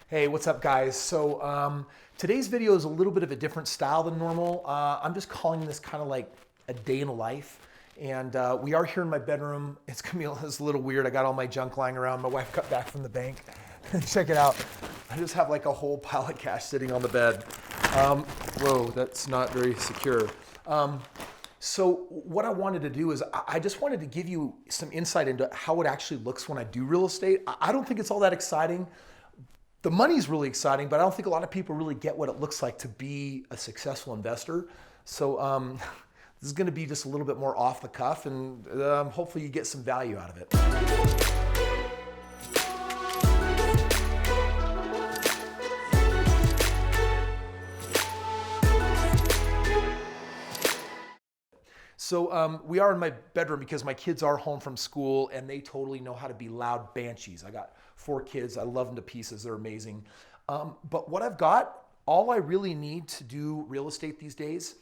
Hey, what's up guys? So today's video is a little bit of a different style than normal. I'm just calling this kind of like a day in the life. And we are here in my bedroom. It's gonna be a little weird. I got all my junk lying around. My wife got back from the bank. Check it out. I just have like a whole pile of cash sitting on the bed. Whoa, that's not very secure. So what I wanted to do is I just wanted to give you some insight into how it actually looks when I do real estate. I don't think it's all that exciting. The money's really exciting, but I don't think a lot of people really get what it looks like to be a successful investor. So this is going to be just a little bit more off the cuff, and hopefully you get some value out of it. So we are in my bedroom because my kids are home from school and they totally know how to be loud banshees. I got 4 kids. I love them to pieces. They're amazing. But what I've got, all I really need to do real estate these days,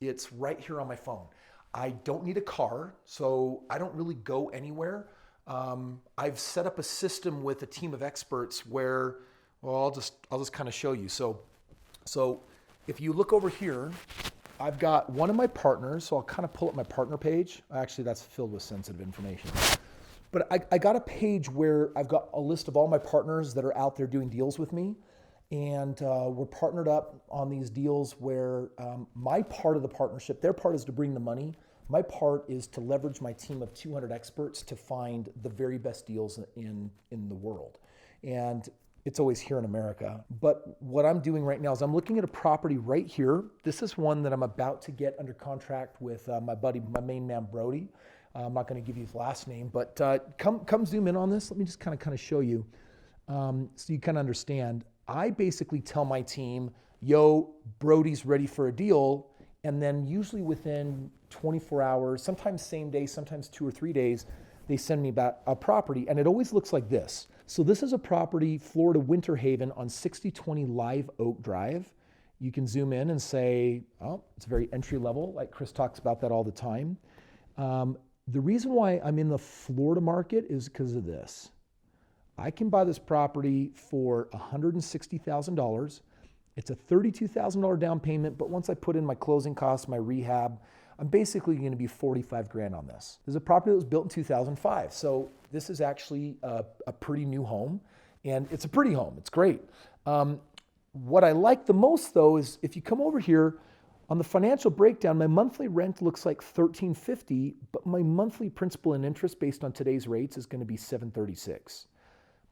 it's right here on my phone. I don't need a car, so I don't really go anywhere. I've set up a system with a team of experts where, well, I'll just kind of show you. So if you look over here, I've got one of my partners, so I'll kind of pull up my partner page. Actually, that's filled with sensitive information. But I got a page where I've got a list of all my partners that are out there doing deals with me. And we're partnered up on these deals where my part of the partnership, their part is to bring the money. My part is to leverage my team of 200 experts to find the very best deals in the world. And it's always here in America. But what I'm doing right now is I'm looking at a property right here. This is one that I'm about to get under contract with my buddy, my main man, Brody. I'm not going to give you his last name, but come zoom in on this. Let me just kind of show you so you kind of understand. I basically tell my team, yo, Brody's ready for a deal. And then usually within 24 hours, sometimes same day, sometimes 2 or 3 days, they send me back a property. And it always looks like this. So this is a property, Florida Winter Haven on 6020 Live Oak Drive. You can zoom in and say, oh, it's very entry level, like Kris talks about that all the time. The reason why I'm in the Florida market is because of this. I can buy this property for $160,000. It's a $32,000 down payment, but once I put in my closing costs, my rehab, I'm basically going to be 45 grand on this. There's a property that was built in 2005. So this is actually a pretty new home, and it's a pretty home. It's great. What I like the most though is if you come over here on the financial breakdown, my monthly rent looks like $1,350, but my monthly principal and interest based on today's rates is going to be $736.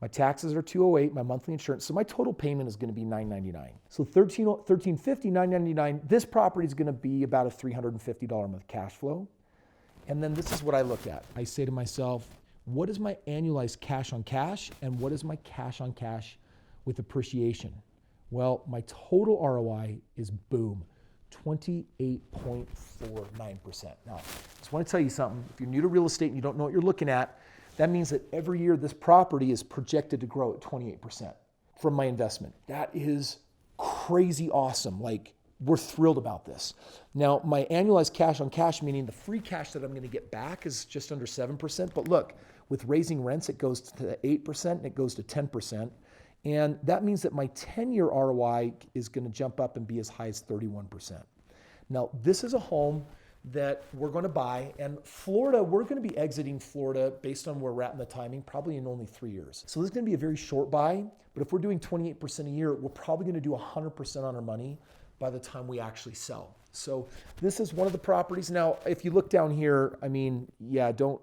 My taxes are $208, my monthly insurance, so my total payment is going to be $999. So $1,350, $999. This property is going to be about a $350 a month cash flow. And then this is what I look at. I say to myself, what is my annualized cash on cash, and what is my cash on cash with appreciation? Well, my total ROI is boom, 28.49%. Now, I just want to tell you something. If you're new to real estate and you don't know what you're looking at, that means that every year this property is projected to grow at 28% from my investment. That is crazy awesome. Like, we're thrilled about this. Now, my annualized cash on cash, meaning the free cash that I'm going to get back, is just under 7%. But look, with raising rents, it goes to 8% and it goes to 10%. And that means that my 10-year ROI is going to jump up and be as high as 31%. Now, this is a home that we're going to buy, and Florida, we're going to be exiting Florida based on where we're at in the timing, probably in only 3 years. So this is going to be a very short buy, but if we're doing 28% a year, we're probably going to do 100% on our money by the time we actually sell. So this is one of the properties. Now, if you look down here, I mean, yeah, don't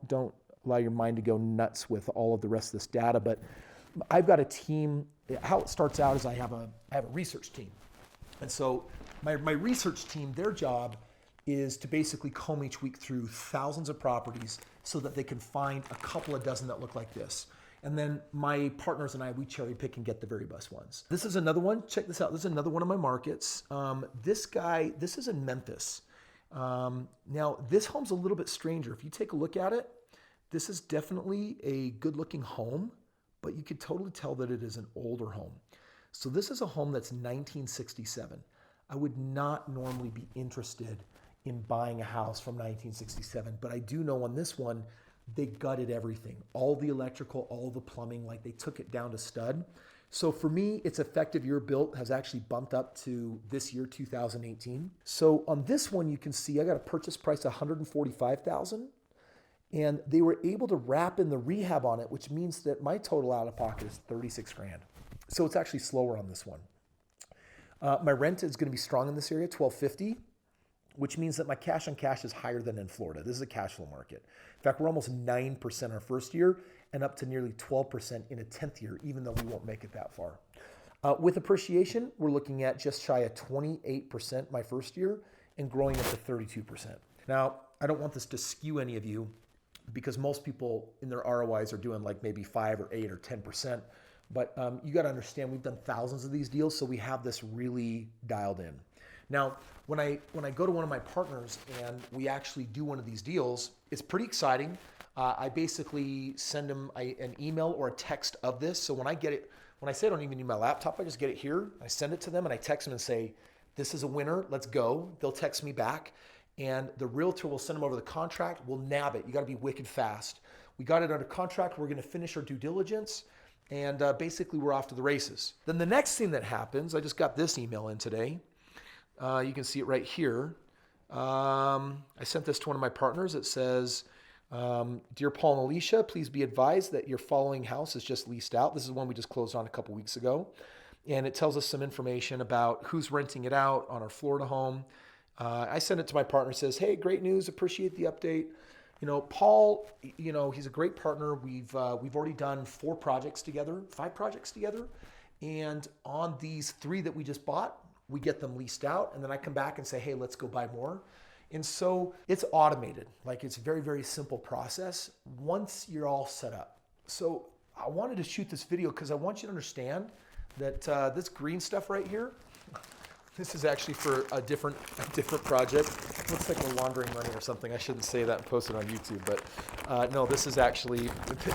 allow your mind to go nuts with all of the rest of this data, but I've got a team. How it starts out is I have a research team. And so my research team, their job is to basically comb each week through thousands of properties so that they can find a couple of dozen that look like this. And then my partners and I, we cherry pick and get the very best ones. This is another one. Check this out. This is another one of my markets. This is in Memphis. Now, this home's a little bit stranger. If you take a look at it, this is definitely a good-looking home, but you could totally tell that it is an older home. So this is a home that's 1967. I would not normally be interested in buying a house from 1967, but I do know on this one, they gutted everything. All the electrical, all the plumbing, like they took it down to stud. So for me, its effective year built has actually bumped up to this year, 2018. So on this one, you can see I got a purchase price of $145,000, and they were able to wrap in the rehab on it, which means that my total out of pocket is 36 grand. So it's actually slower on this one. My rent is going to be strong in this area, $1,250, which means that my cash on cash is higher than in Florida. This is a cash flow market. In fact, we're almost 9% our first year and up to nearly 12% in a 10th year, even though we won't make it that far. With appreciation, we're looking at just shy of 28% my first year and growing up to 32%. Now, I don't want this to skew any of you because most people in their ROIs are doing like maybe 5 or 8 or 10%. But you got to understand, we've done thousands of these deals, so we have this really dialed in. Now, when I go to one of my partners and we actually do one of these deals, it's pretty exciting. I basically send them an email or a text of this. So when I get it, when I say I don't even need my laptop, I just get it here. I send it to them and I text them and say, this is a winner, let's go. They'll text me back and the realtor will send them over the contract. We'll nab it. You got to be wicked fast. We got it under contract. We're going to finish our due diligence. And basically we're off to the races. Then the next thing that happens, I just got this email in today. You can see it right here. I sent this to one of my partners. It says, Dear Paul and Alicia, please be advised that your following house is just leased out. This is one we just closed on a couple weeks ago. And it tells us some information about who's renting it out on our Florida home. I sent it to my partner. It says, hey, great news. Appreciate the update. You know, Paul, you know, he's a great partner. We've already done 5 projects together. And on these 3 that we just bought, we get them leased out. And then I come back and say, hey, let's go buy more. And so it's automated. Like it's a very, very simple process once you're all set up. So I wanted to shoot this video because I want you to understand that this green stuff right here, this is actually for a different project. It looks like we're laundering money or something. I shouldn't say that and post it on YouTube, but no, this is actually,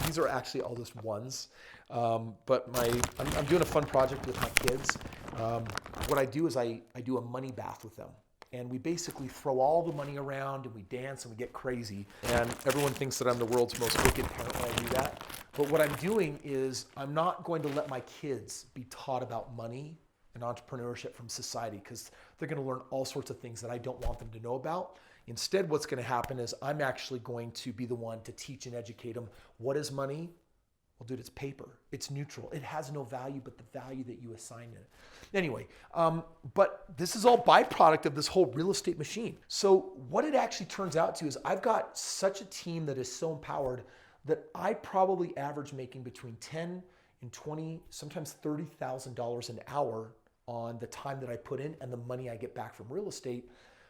these are actually all just ones. But I'm doing a fun project with my kids. What I do is I do a money bath with them. And we basically throw all the money around and we dance and we get crazy. And everyone thinks that I'm the world's most wicked parent when I do that. But what I'm doing is I'm not going to let my kids be taught about money and entrepreneurship from society because they're going to learn all sorts of things that I don't want them to know about. Instead, what's going to happen is I'm actually going to be the one to teach and educate them. What is money? Well, dude, it's paper. It's neutral. It has no value but the value that you assign it. Anyway, but this is all byproduct of this whole real estate machine. So what it actually turns out to is I've got such a team that is so empowered that I probably average making between 10 and 20, sometimes $30,000 an hour on the time that I put in and the money I get back from real estate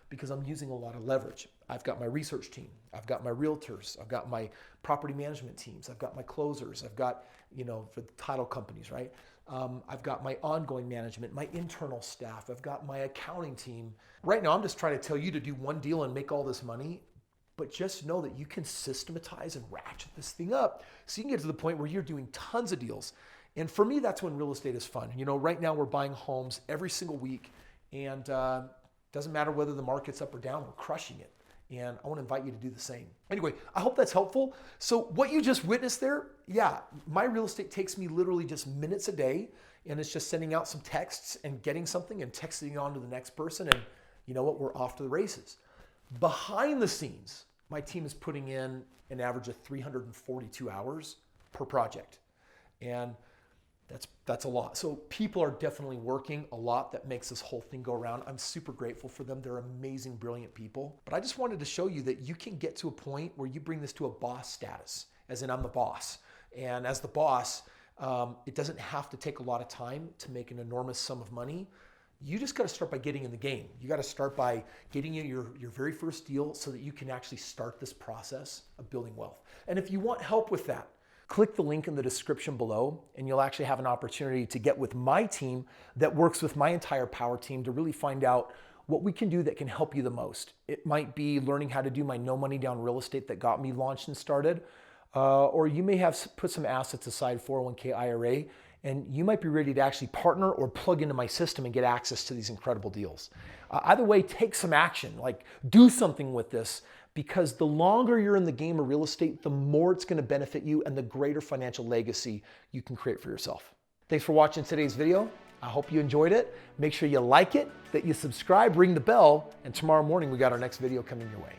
because I'm using a lot of leverage. I've got my research team. I've got my realtors. I've got my property management teams. I've got my closers. I've got, you know, for the title companies, right? I've got my ongoing management, my internal staff. I've got my accounting team. Right now, I'm just trying to tell you to do one deal and make all this money, but just know that you can systematize and ratchet this thing up so you can get to the point where you're doing tons of deals. And for me, that's when real estate is fun. You know, right now we're buying homes every single week and doesn't matter whether the market's up or down, we're crushing it. And I want to invite you to do the same. Anyway, I hope that's helpful. So what you just witnessed there, yeah, my real estate takes me literally just minutes a day. And it's just sending out some texts and getting something and texting it on to the next person. And you know what? We're off to the races. Behind the scenes, my team is putting in an average of 342 hours per project. And that's a lot. So people are definitely working a lot. That makes this whole thing go around. I'm super grateful for them. They're amazing, brilliant people. But I just wanted to show you that you can get to a point where you bring this to a boss status, as in I'm the boss. And as the boss, it doesn't have to take a lot of time to make an enormous sum of money. You just got to start by getting in the game. You got to start by getting in your very first deal so that you can actually start this process of building wealth. And if you want help with that, click the link in the description below and you'll actually have an opportunity to get with my team that works with my entire power team to really find out what we can do that can help you the most. It might be learning how to do my no money down real estate that got me launched and started, or you may have put some assets aside, 401k IRA, and you might be ready to actually partner or plug into my system and get access to these incredible deals. Either way, take some action, like do something with this, because the longer you're in the game of real estate, the more it's going to benefit you and the greater financial legacy you can create for yourself. Thanks for watching today's video. I hope you enjoyed it. Make sure you like it, that you subscribe, ring the bell, and tomorrow morning we got our next video coming your way.